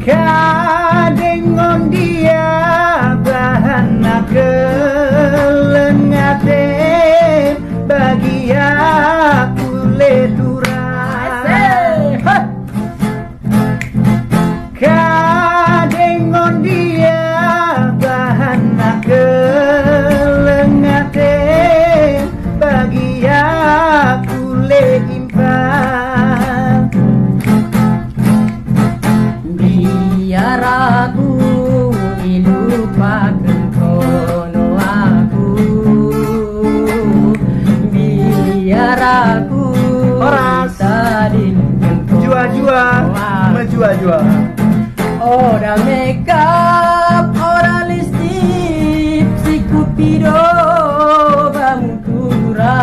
Kadengon dia bahana kelengate bagi aku ledura. Kadengon dia bahana kelengate bagi aku leimpan. Biar aku dilupakan kono aku, biar aku tadi jua-jua menjua-jua. Ora makeup, ora lipstick, si Cupido bangkura.